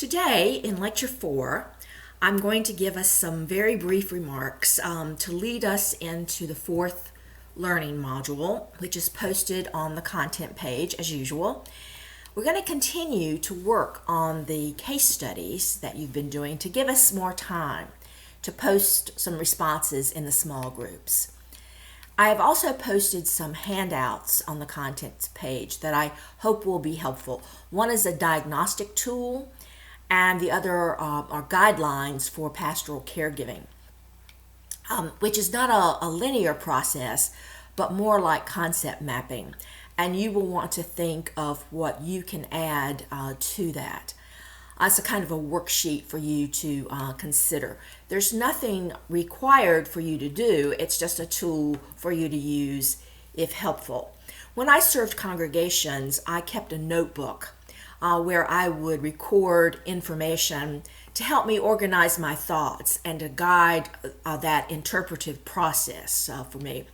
Today, in Lecture 4, I'm going to give us some very brief remarks to lead us into the fourth learning module, which is posted on the content page as usual. We're going to continue to work on the case studies that you've been doing to give us more time to post some responses in the small groups. I have also posted some handouts on the contents page that I hope will be helpful. One is a diagnostic tool, and the other are guidelines for pastoral caregiving, which is not a linear process, but more like concept mapping. And you will want to think of what you can add to that. It's a kind of a worksheet for you to consider. There's nothing required for you to do. It's just a tool for you to use if helpful. When I served congregations, I kept a notebook where I would record information to help me organize my thoughts and to guide that interpretive process for me.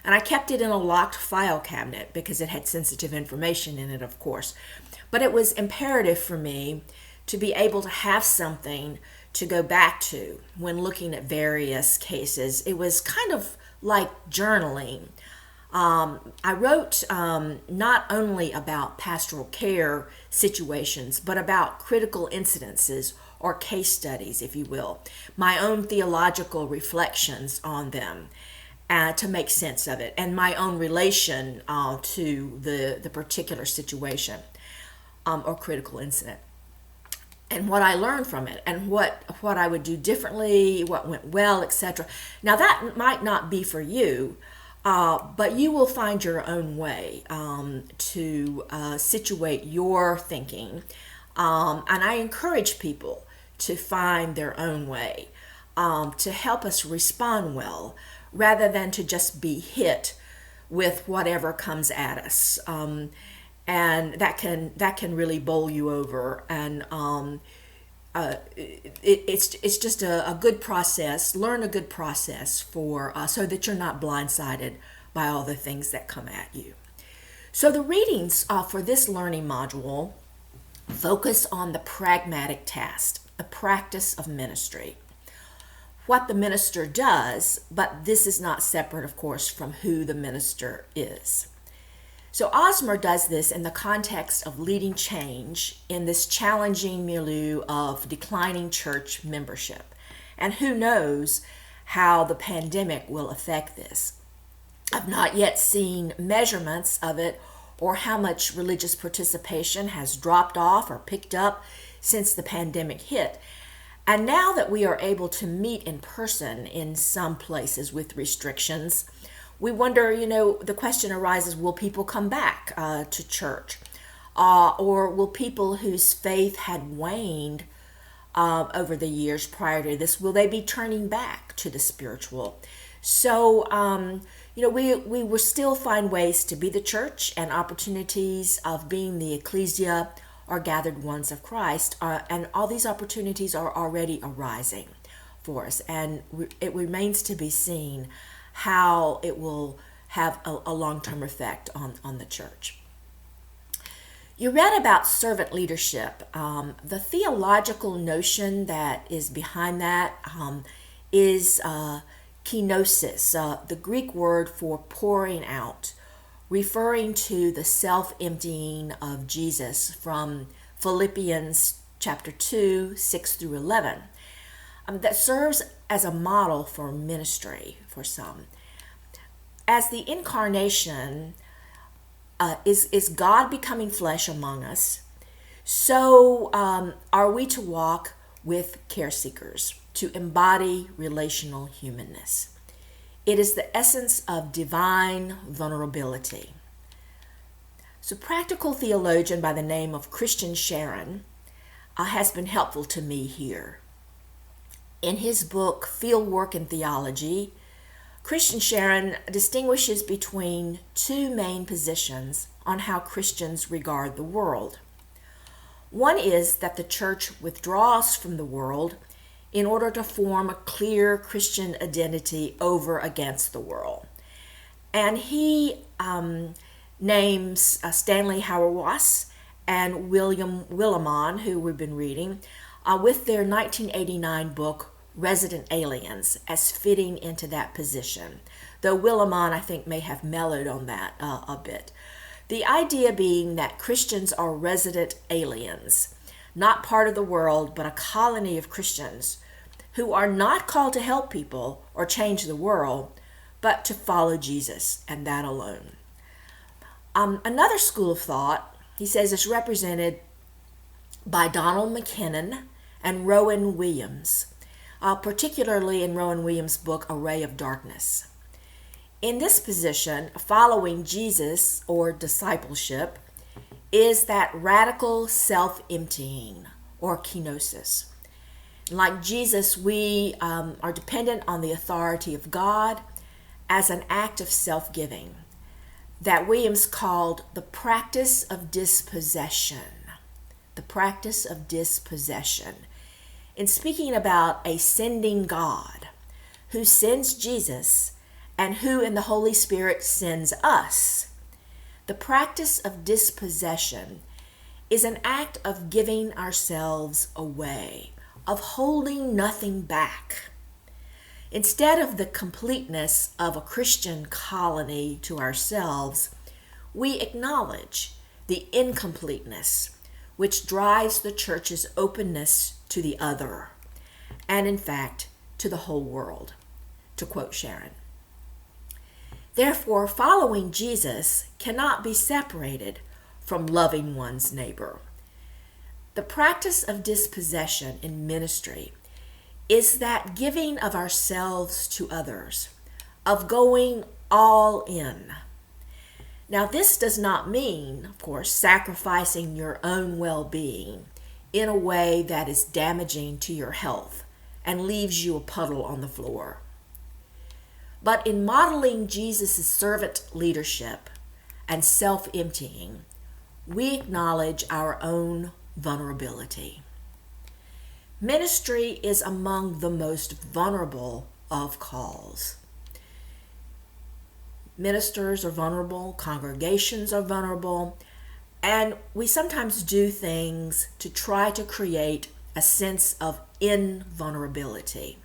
And I kept it in a locked file cabinet because it had sensitive information in it, of course. But it was imperative for me to be able to have something to go back to when looking at various cases. It was kind of like journaling. I wrote not only about pastoral care situations, but about critical incidences or case studies, if you will, my own theological reflections on them to make sense of it, and my own relation to the particular situation or critical incident, and what I learned from it, and what I would do differently, what went well, etc. Now that might not be for you, but you will find your own way to situate your thinking. And I encourage people to find their own way to help us respond well, rather than to just be hit with whatever comes at us. And that can really bowl you over. And it's just a good process. Learn a good process for so that you're not blindsided by all the things that come at you. So the readings for this learning module focus on the pragmatic task, the practice of ministry, what the minister does, but this is not separate, of course, from who the minister is. So Osmer does this in the context of leading change in this challenging milieu of declining church membership. And who knows how the pandemic will affect this. I've not yet seen measurements of it or how much religious participation has dropped off or picked up since the pandemic hit. And now that we are able to meet in person in some places with restrictions, we wonder, the question arises, will people come back to church? Or will people whose faith had waned over the years prior to this, will they be turning back to the spiritual? So, we will still find ways to be the church, and opportunities of being the ecclesia or gathered ones of Christ. And all these opportunities are already arising for us. And it remains to be seen how it will have a long-term effect on the church. You read about servant leadership. The theological notion that is behind that is kenosis, the Greek word for pouring out, referring to the self-emptying of Jesus from Philippians chapter 2, 6 through 11. That serves as a model for ministry for some. As the incarnation is God becoming flesh among us, so are we to walk with care seekers, to embody relational humanness. It is the essence of divine vulnerability. So, practical theologian by the name of Christian Sharon has been helpful to me here. In his book, Fieldwork in Theology, Christian Sharon distinguishes between two main positions on how Christians regard the world. One is that the church withdraws from the world in order to form a clear Christian identity over against the world. And he names Stanley Hauerwas and William Willimon, who we've been reading, with their 1989 book, Resident Aliens, as fitting into that position. Though Willimon, I think, may have mellowed on that a bit. The idea being that Christians are resident aliens, not part of the world, but a colony of Christians who are not called to help people or change the world, but to follow Jesus, and that alone. Another school of thought, he says, is represented by Donald McKinnon and Rowan Williams, particularly in Rowan Williams' book, A Ray of Darkness. In this position, following Jesus, or discipleship, is that radical self-emptying, or kenosis. Like Jesus, we are dependent on the authority of God as an act of self-giving that Williams called the practice of dispossession. The practice of dispossession. In speaking about a sending God who sends Jesus and who in the Holy Spirit sends us, the practice of dispossession is an act of giving ourselves away, of holding nothing back. Instead of the completeness of a Christian colony to ourselves, we acknowledge the incompleteness which drives the church's openness to the other, and in fact, to the whole world, to quote Sharon. Therefore, following Jesus cannot be separated from loving one's neighbor. The practice of dispossession in ministry is that giving of ourselves to others, of going all in. Now, this does not mean, of course, sacrificing your own well-being in a way that is damaging to your health and leaves you a puddle on the floor. But in modeling Jesus' servant leadership and self-emptying, we acknowledge our own vulnerability. Ministry is among the most vulnerable of calls. Ministers are vulnerable, congregations are vulnerable, and we sometimes do things to try to create a sense of invulnerability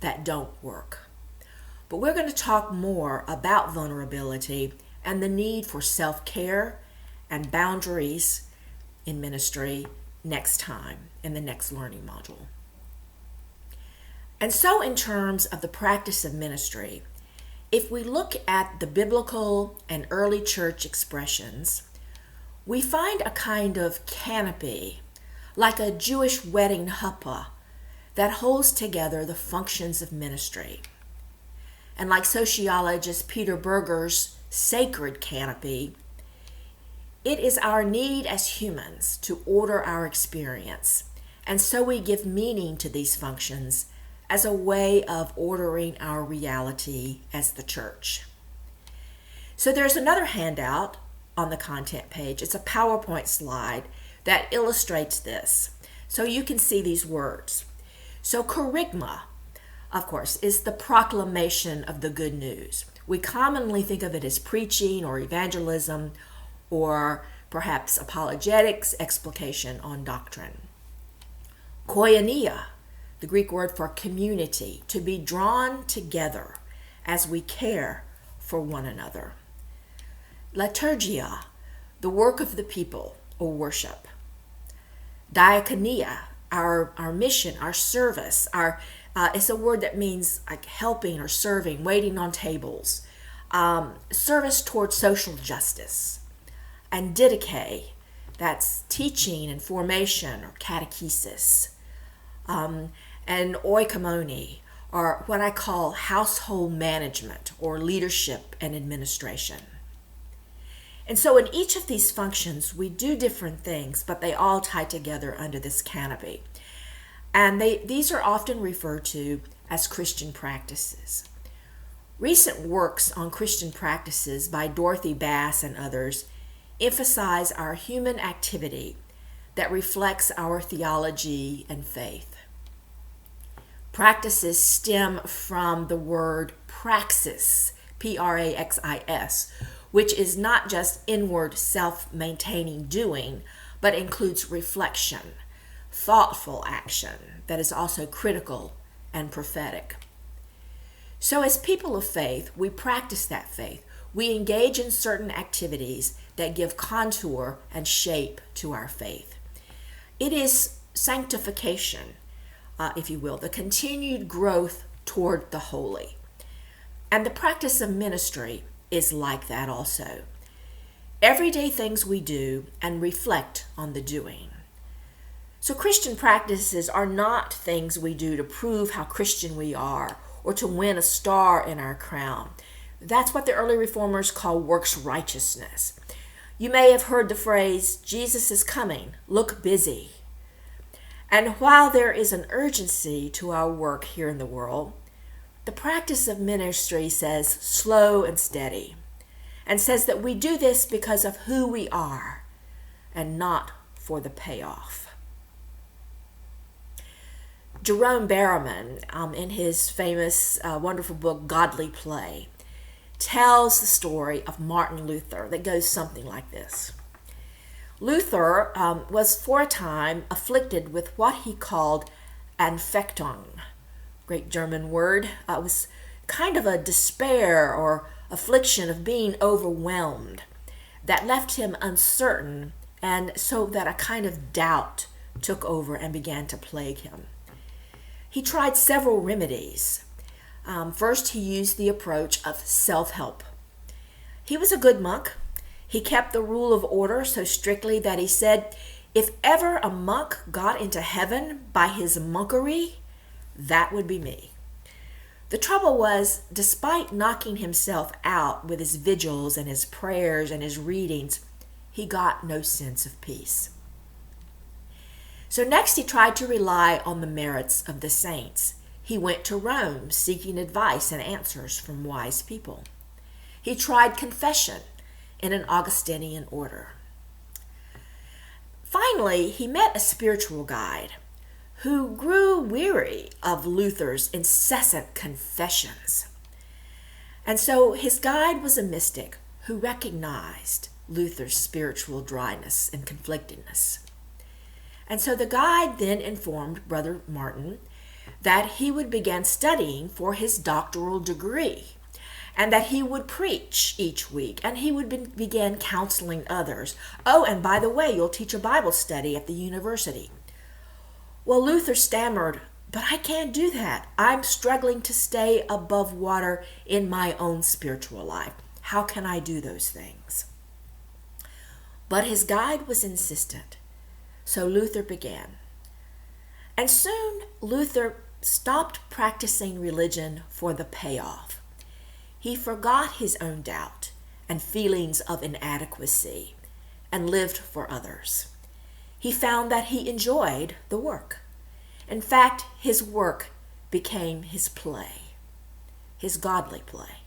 that don't work. But we're going to talk more about vulnerability and the need for self-care and boundaries in ministry next time in the next learning module. And so in terms of the practice of ministry, if we look at the biblical and early church expressions, we find a kind of canopy, like a Jewish wedding huppah, that holds together the functions of ministry. And like sociologist Peter Berger's sacred canopy, it is our need as humans to order our experience, and so we give meaning to these functions as a way of ordering our reality as the church. So there's another handout on the content page. It's a PowerPoint slide that illustrates this, so you can see these words. So kerygma, of course, is the proclamation of the good news. We commonly think of it as preaching or evangelism, or perhaps apologetics, explication on doctrine. Koinonia, the Greek word for community, to be drawn together as we care for one another. Liturgia, the work of the people, or worship. Diakonia, our mission, our service, it's a word that means like helping or serving, waiting on tables, service towards social justice. And didache, that's teaching and formation or catechesis. And oikomoni, or what I call household management or leadership and administration. And so in each of these functions, we do different things, but they all tie together under this canopy. And these are often referred to as Christian practices. Recent works on Christian practices by Dorothy Bass and others emphasize our human activity that reflects our theology and faith. Practices stem from the word praxis, Praxis, which is not just inward self-maintaining doing, but includes reflection, thoughtful action that is also critical and prophetic. So as people of faith, we practice that faith. We engage in certain activities that give contour and shape to our faith. It is sanctification, if you will, the continued growth toward the holy. And the practice of ministry is like that also. Everyday things we do and reflect on the doing. So Christian practices are not things we do to prove how Christian we are or to win a star in our crown. That's what the early reformers call works righteousness. You may have heard the phrase, Jesus is coming, look busy. And while there is an urgency to our work here in the world, the practice of ministry says slow and steady, and says that we do this because of who we are and not for the payoff. Jerome Berriman, in his famous, wonderful book, Godly Play, tells the story of Martin Luther that goes something like this. Luther was for a time afflicted with what he called Anfechtung, great German word. It was kind of a despair or affliction of being overwhelmed that left him uncertain, and so that a kind of doubt took over and began to plague him. He tried several remedies. First, he used the approach of self-help. He was a good monk. He kept the rule of order so strictly that he said, if ever a monk got into heaven by his monkery, that would be me. The trouble was, despite knocking himself out with his vigils and his prayers and his readings, he got no sense of peace. So next he tried to rely on the merits of the saints. He went to Rome seeking advice and answers from wise people. He tried confession in an Augustinian order. Finally, he met a spiritual guide who grew weary of Luther's incessant confessions. And so his guide was a mystic who recognized Luther's spiritual dryness and conflictedness. And so the guide then informed Brother Martin that he would begin studying for his doctoral degree, and that he would preach each week, and he would begin counseling others. Oh, and by the way, you'll teach a Bible study at the university. Well, Luther stammered, but I can't do that. I'm struggling to stay above water in my own spiritual life. How can I do those things? But his guide was insistent, so Luther began. And soon Luther stopped practicing religion for the payoff. He forgot his own doubt and feelings of inadequacy and lived for others. He found that he enjoyed the work. In fact, his work became his play, his godly play.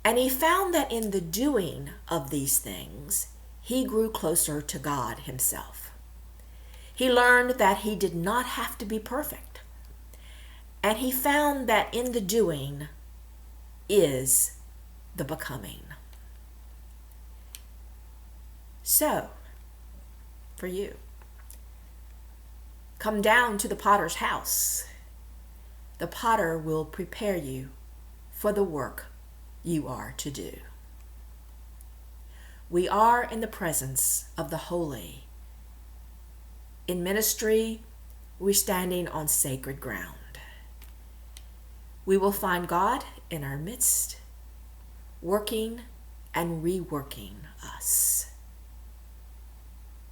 And he found that in the doing of these things, he grew closer to God himself. He learned that he did not have to be perfect. And he found that in the doing is the becoming. So, for you, come down to the potter's house. The potter will prepare you for the work you are to do. We are in the presence of the holy. In ministry, we're standing on sacred ground. We will find God in our midst, working and reworking us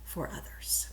for others.